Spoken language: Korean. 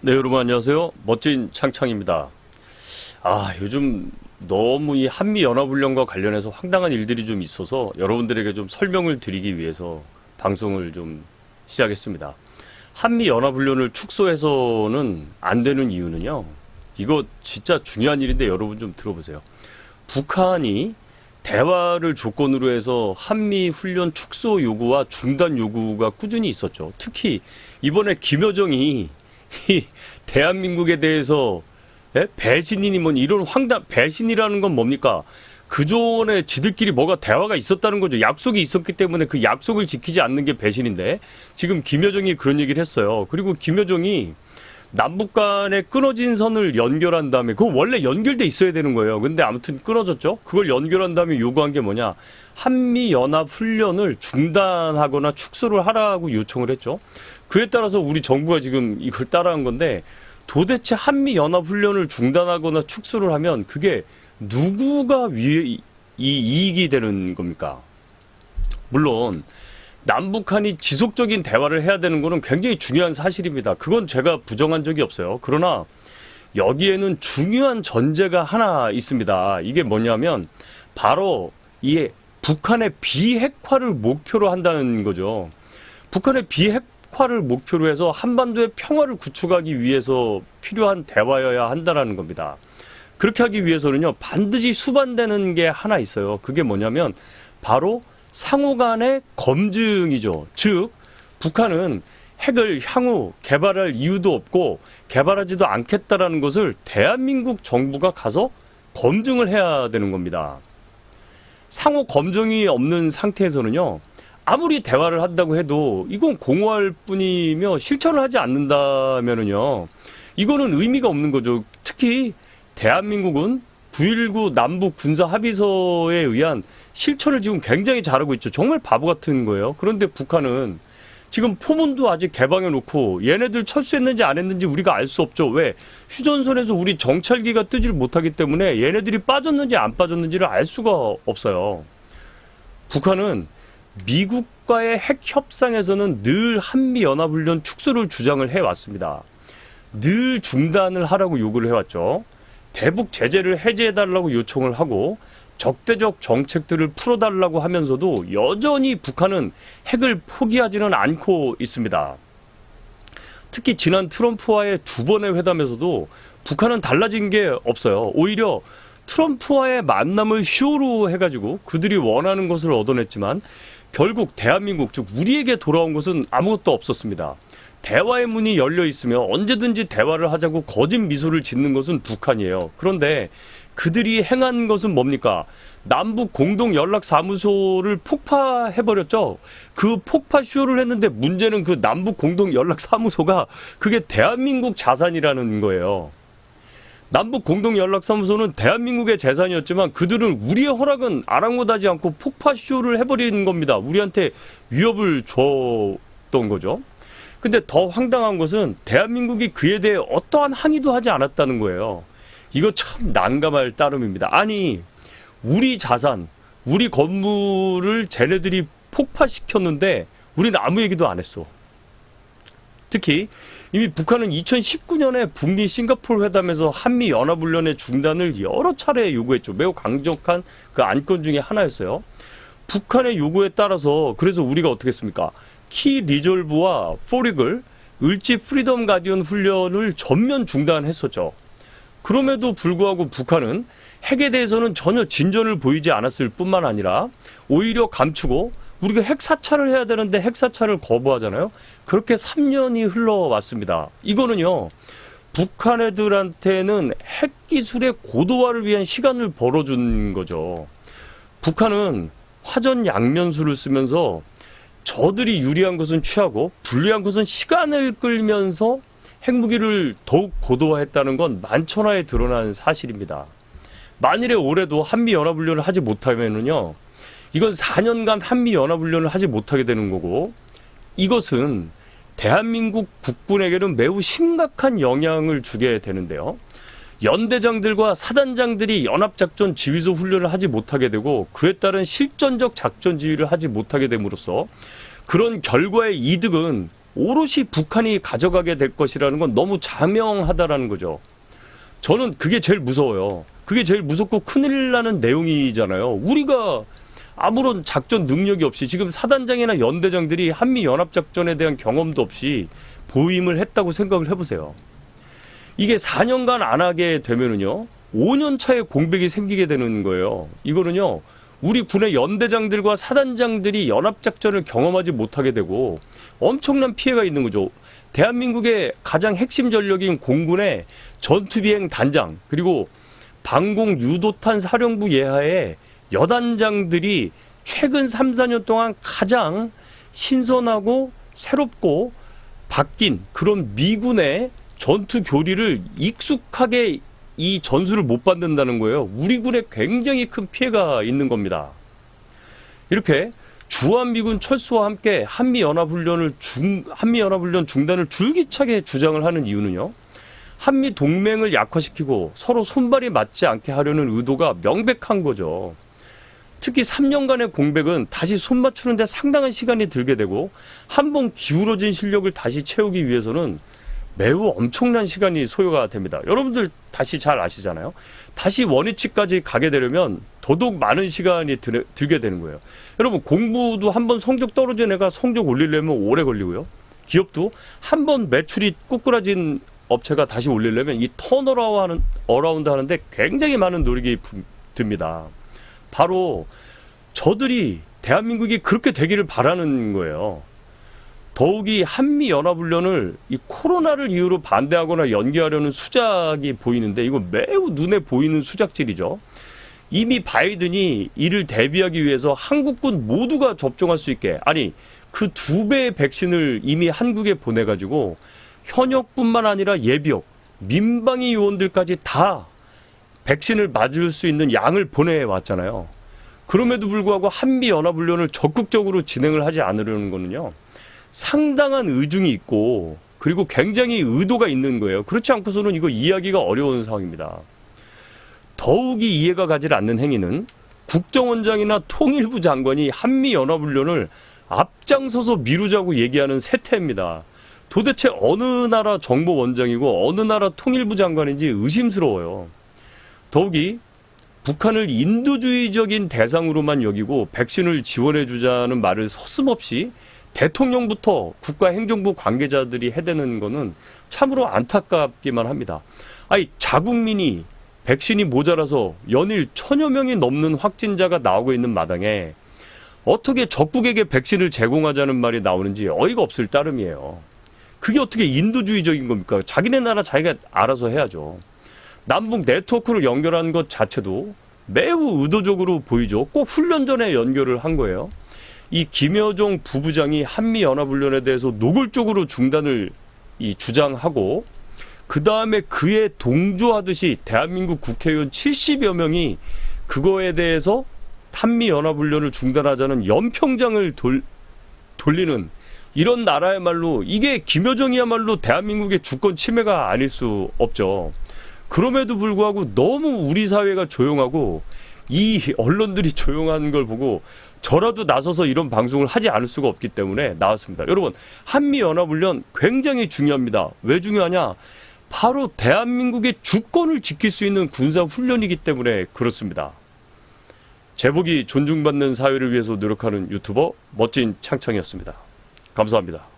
네, 여러분 안녕하세요. 멋진 창창입니다. 요즘 너무 이 한미연합훈련과 관련해서 황당한 일들이 좀 있어서 여러분들에게 좀 설명을 드리기 위해서 방송을 좀 시작했습니다. 한미연합훈련을 축소해서는 안 되는 이유는요. 이거 진짜 중요한 일인데 여러분 좀 들어보세요. 북한이 대화를 조건으로 해서 한미훈련 축소 요구와 중단 요구가 꾸준히 있었죠. 특히 이번에 김여정이 이 대한민국에 대해서 배신이니 뭐 이런 배신이라는 건 뭡니까? 그전에 지들끼리 뭐가 대화가 있었다는 거죠. 약속이 있었기 때문에 그 약속을 지키지 않는 게 배신인데 지금 김여정이 그런 얘기를 했어요. 그리고 김여정이 남북 간의 끊어진 선을 연결한 다음에 그거 원래 연결돼 있어야 되는 거예요. 근데 아무튼 끊어졌죠. 그걸 연결한 다음에 요구한 게 뭐냐? 한미연합 훈련을 중단하거나 축소를 하라고 요청을 했죠. 그에 따라서 우리 정부가 지금 이걸 따라한 건데 도대체 한미연합 훈련을 중단하거나 축소를 하면 그게 누구가 이익이 되는 겁니까? 물론 남북한이 지속적인 대화를 해야 되는 것은 굉장히 중요한 사실입니다. 그건 제가 부정한 적이 없어요. 그러나 여기에는 중요한 전제가 하나 있습니다. 이게 뭐냐면 바로 이 북한의 비핵화를 목표로 한다는 거죠. 북한의 비핵화를 목표로 해서 한반도의 평화를 구축하기 위해서 필요한 대화여야 한다는 겁니다. 그렇게 하기 위해서는요, 반드시 수반되는 게 하나 있어요. 그게 뭐냐면 바로 상호 간의 검증이죠. 즉, 북한은 핵을 향후 개발할 이유도 없고 개발하지도 않겠다라는 것을 대한민국 정부가 가서 검증을 해야 되는 겁니다. 상호 검증이 없는 상태에서는요, 아무리 대화를 한다고 해도 이건 공허할 뿐이며 실천을 하지 않는다면은요, 이거는 의미가 없는 거죠. 특히 대한민국은 9.19 남북 군사 합의서에 의한 실천을 지금 굉장히 잘하고 있죠. 정말 바보 같은 거예요. 그런데 북한은 지금 포문도 아직 개방해 놓고 얘네들 철수했는지 안 했는지 우리가 알 수 없죠. 왜? 휴전선에서 우리 정찰기가 뜨질 못하기 때문에 얘네들이 빠졌는지 안 빠졌는지를 알 수가 없어요. 북한은 미국과의 핵 협상에서는 늘 한미연합훈련 축소를 주장을 해왔습니다. 늘 중단을 하라고 요구를 해왔죠. 대북 제재를 해제해달라고 요청을 하고 적대적 정책들을 풀어달라고 하면서도 여전히 북한은 핵을 포기하지는 않고 있습니다. 특히 지난 트럼프와의 두 번의 회담에서도 북한은 달라진 게 없어요. 오히려 트럼프와의 만남을 쇼로 해가지고 그들이 원하는 것을 얻어냈지만 결국 대한민국, 즉 우리에게 돌아온 것은 아무것도 없었습니다. 대화의 문이 열려 있으며 언제든지 대화를 하자고 거짓 미소를 짓는 것은 북한이에요. 그런데 그들이 행한 것은 뭡니까? 남북 공동 연락사무소를 폭파해버렸죠. 그 폭파쇼를 했는데 문제는 그 남북 공동 연락사무소가 그게 대한민국 자산이라는 거예요. 남북 공동 연락사무소는 대한민국의 재산이었지만 그들은 우리의 허락은 아랑곳하지 않고 폭파쇼를 해버리는 겁니다. 우리한테 위협을 줬던 거죠. 근데 더 황당한 것은 대한민국이 그에 대해 어떠한 항의도 하지 않았다는 거예요. 이거 참 난감할 따름입니다. 아니, 우리 자산, 우리 건물을 쟤네들이 폭파시켰는데 우리는 아무 얘기도 안 했어. 특히 이미 북한은 2019년에 북미 싱가포르 회담에서 한미 연합훈련의 중단을 여러 차례 요구했죠. 매우 강력한 그 안건 중에 하나였어요. 북한의 요구에 따라서 그래서 우리가 어떻게 했습니까? 키 리졸브와 포릭을 을지 프리덤 가디언 훈련을 전면 중단했었죠. 그럼에도 불구하고 북한은 핵에 대해서는 전혀 진전을 보이지 않았을 뿐만 아니라 오히려 감추고 우리가 핵 사찰을 해야 되는데 핵 사찰을 거부하잖아요. 그렇게 3년이 흘러왔습니다. 이거는요, 북한 애들한테는 핵 기술의 고도화를 위한 시간을 벌어준 거죠. 북한은 화전 양면수를 쓰면서 저들이 유리한 것은 취하고 불리한 것은 시간을 끌면서 핵무기를 더욱 고도화했다는 건 만천하에 드러난 사실입니다. 만일에 올해도 한미연합훈련을 하지 못하면은요, 이건 4년간 한미연합훈련을 하지 못하게 되는 거고, 이것은 대한민국 국군에게는 매우 심각한 영향을 주게 되는데요. 연대장들과 사단장들이 연합작전 지휘소 훈련을 하지 못하게 되고 그에 따른 실전적 작전 지휘를 하지 못하게 됨으로써 그런 결과의 이득은 오롯이 북한이 가져가게 될 것이라는 건 너무 자명하다라는 거죠. 저는 그게 제일 무서워요. 그게 제일 무섭고 큰일 나는 내용이잖아요. 우리가 아무런 작전 능력이 없이 지금 사단장이나 연대장들이 한미연합작전에 대한 경험도 없이 보임을 했다고 생각을 해보세요. 이게 4년간 안 하게 되면은요, 5년 차에 공백이 생기게 되는 거예요. 이거는요, 우리 군의 연대장들과 사단장들이 연합작전을 경험하지 못하게 되고 엄청난 피해가 있는 거죠. 대한민국의 가장 핵심 전력인 공군의 전투비행 단장, 그리고 방공 유도탄 사령부 예하의 여단장들이 최근 3, 4년 동안 가장 신선하고 새롭고 바뀐 그런 미군의 전투 교리를 익숙하게 이 전술을 못 받는다는 거예요. 우리 군에 굉장히 큰 피해가 있는 겁니다. 이렇게 주한미군 철수와 함께 한미연합훈련 중단을 줄기차게 주장을 하는 이유는요, 한미 동맹을 약화시키고 서로 손발이 맞지 않게 하려는 의도가 명백한 거죠. 특히 3년간의 공백은 다시 손 맞추는데 상당한 시간이 들게 되고 한번 기울어진 실력을 다시 채우기 위해서는 매우 엄청난 시간이 소요가 됩니다. 여러분들 다시 잘 아시잖아요. 다시 원위치까지 가게 되려면 더더욱 많은 시간이 들게 되는 거예요. 여러분, 공부도 한번 성적 떨어진 애가 성적 올리려면 오래 걸리고요. 기업도 한번 매출이 꼬꾸라진 업체가 다시 올리려면 이 턴어라운드 하는데 굉장히 많은 노력이 듭니다. 바로 저들이 대한민국이 그렇게 되기를 바라는 거예요. 더욱이 한미연합훈련을 이 코로나를 이유로 반대하거나 연기하려는 수작이 보이는데 이거 매우 눈에 보이는 수작질이죠. 이미 바이든이 이를 대비하기 위해서 한국군 모두가 접종할 수 있게, 아니 그 2배의 백신을 이미 한국에 보내가지고 현역뿐만 아니라 예비역, 민방위 요원들까지 다 백신을 맞을 수 있는 양을 보내왔잖아요. 그럼에도 불구하고 한미연합훈련을 적극적으로 진행을 하지 않으려는 거는요, 상당한 의중이 있고 그리고 굉장히 의도가 있는 거예요. 그렇지 않고서는 이거 이해하기가 어려운 상황입니다. 더욱이 이해가 가지 않는 행위는 국정원장이나 통일부 장관이 한미연합훈련을 앞장서서 미루자고 얘기하는 세태입니다. 도대체 어느 나라 정보원장이고 어느 나라 통일부 장관인지 의심스러워요. 더욱이 북한을 인도주의적인 대상으로만 여기고 백신을 지원해주자는 말을 서슴없이 대통령부터 국가행정부 관계자들이 해대는 거는 참으로 안타깝기만 합니다. 아니, 자국민이 백신이 모자라서 연일 1000여 명이 넘는 확진자가 나오고 있는 마당에 어떻게 적국에게 백신을 제공하자는 말이 나오는지 어이가 없을 따름이에요. 그게 어떻게 인도주의적인 겁니까? 자기네 나라 자기가 알아서 해야죠. 남북 네트워크로 연결한 것 자체도 매우 의도적으로 보이죠. 꼭 훈련 전에 연결을 한 거예요. 이 김여정 부부장이 한미연합훈련에 대해서 노골적으로 중단을 주장하고 그 다음에 그에 동조하듯이 대한민국 국회의원 70여 명이 그거에 대해서 한미연합훈련을 중단하자는 연평장을 돌리는 이런 나라야말로, 이게 김여정이야말로 대한민국의 주권 침해가 아닐 수 없죠. 그럼에도 불구하고 너무 우리 사회가 조용하고 이 언론들이 조용한 걸 보고 저라도 나서서 이런 방송을 하지 않을 수가 없기 때문에 나왔습니다. 여러분, 한미연합훈련 굉장히 중요합니다. 왜 중요하냐? 바로 대한민국의 주권을 지킬 수 있는 군사훈련이기 때문에 그렇습니다. 제복이 존중받는 사회를 위해서 노력하는 유튜버 멋진 창창이었습니다. 감사합니다.